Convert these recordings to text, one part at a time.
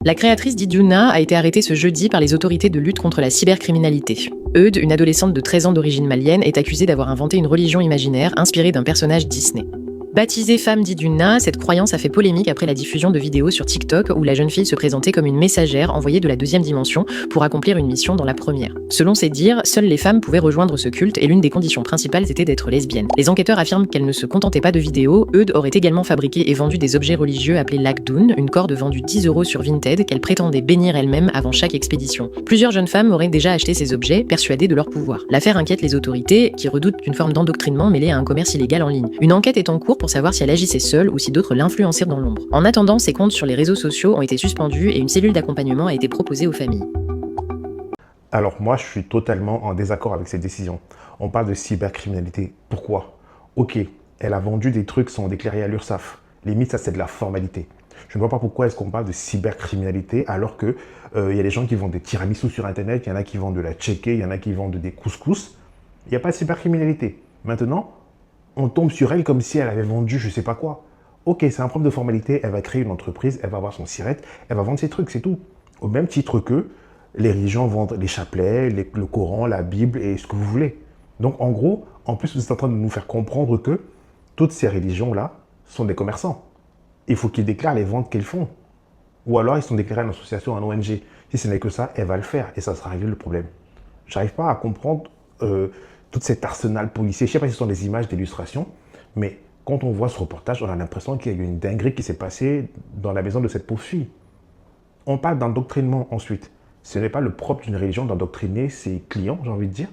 La créatrice d'Iduna a été arrêtée ce jeudi par les autorités de lutte contre la cybercriminalité. Eudes, une adolescente de 13 ans d'origine malienne, est accusée d'avoir inventé une religion imaginaire inspirée d'un personnage Disney. Baptisée femme d'Iduna, cette croyance a fait polémique après la diffusion de vidéos sur TikTok où la jeune fille se présentait comme une messagère envoyée de la deuxième dimension pour accomplir une mission dans la première. Selon ses dires, seules les femmes pouvaient rejoindre ce culte et l'une des conditions principales était d'être lesbienne. Les enquêteurs affirment qu'elle ne se contentait pas de vidéos, Eudes aurait également fabriqué et vendu des objets religieux appelés Lagdoun, une corde vendue 10 € sur Vinted qu'elle prétendait bénir elle-même avant chaque expédition. Plusieurs jeunes femmes auraient déjà acheté ces objets, persuadées de leur pouvoir. L'affaire inquiète les autorités, qui redoutent une forme d'endoctrinement mêlée à un commerce illégal en ligne. Une enquête est en cours pour savoir si elle agissait seule ou si d'autres l'influençaient dans l'ombre. En attendant, ses comptes sur les réseaux sociaux ont été suspendus et une cellule d'accompagnement a été proposée aux familles. Alors moi, je suis totalement en désaccord avec cette décision. On parle de cybercriminalité. Pourquoi? Ok, elle a vendu des trucs sans déclarer à l'URSSAF. Limite, ça c'est de la formalité. Je ne vois pas pourquoi est-ce qu'on parle de cybercriminalité alors que y a des gens qui vendent des tiramisu sur Internet, il y en a qui vendent de la tchéké, il y en a qui vendent des couscous. Il n'y a pas de cybercriminalité. Maintenant, on tombe sur elle comme si elle avait vendu je sais pas quoi. Ok, c'est un problème de formalité, elle va créer une entreprise, elle va avoir son sirette, elle va vendre ses trucs, c'est tout. Au même titre que les religions vendent les chapelets, le Coran, la Bible et ce que vous voulez. Donc en gros, en plus vous êtes en train de nous faire comprendre que toutes ces religions-là sont des commerçants. Il faut qu'ils déclarent les ventes qu'ils font. Ou alors ils sont déclarés en association, en ONG. Si ce n'est que ça, elle va le faire et ça sera réglé le problème. J'arrive pas à comprendre tout cet arsenal policier. Je ne sais pas si ce sont des images d'illustration, mais quand on voit ce reportage, on a l'impression qu'il y a eu une dinguerie qui s'est passée dans la maison de cette pauvre fille. On parle d'endoctrinement ensuite. Ce n'est pas le propre d'une religion d'endoctriner ses clients, j'ai envie de dire.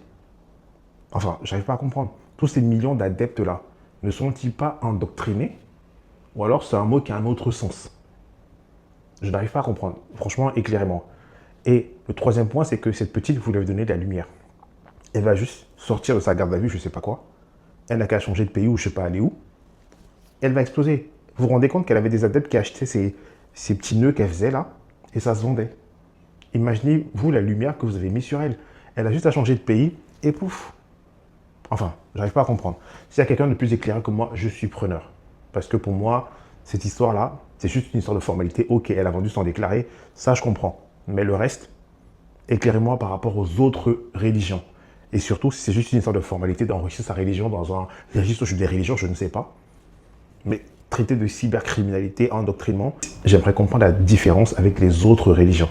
Enfin, j'arrive pas à comprendre. Tous ces millions d'adeptes-là, ne sont-ils pas endoctrinés? Ou alors c'est un mot qui a un autre sens? Je n'arrive pas à comprendre. Franchement, éclairez-moi. Et le troisième point, c'est que cette petite, vous lui avez donné de la lumière. Elle va juste sortir de sa garde à vue, je ne sais pas quoi. Elle n'a qu'à changer de pays ou je ne sais pas aller où. Elle va exploser. Vous vous rendez compte qu'elle avait des adeptes qui achetaient ces petits nœuds qu'elle faisait là, et ça se vendait. Imaginez-vous la lumière que vous avez mise sur elle. Elle a juste à changer de pays, et pouf. Enfin, j'arrive pas à comprendre. S'il y a quelqu'un de plus éclairé que moi, je suis preneur. Parce que pour moi, cette histoire-là, c'est juste une histoire de formalité. Ok, elle a vendu sans déclarer, ça je comprends. Mais le reste, éclairez-moi par rapport aux autres religions. Et surtout, si c'est juste une histoire de formalité d'enrichir sa religion dans un registre des religions, je ne sais pas. Mais traiter de cybercriminalité, endoctrinement, j'aimerais comprendre la différence avec les autres religions.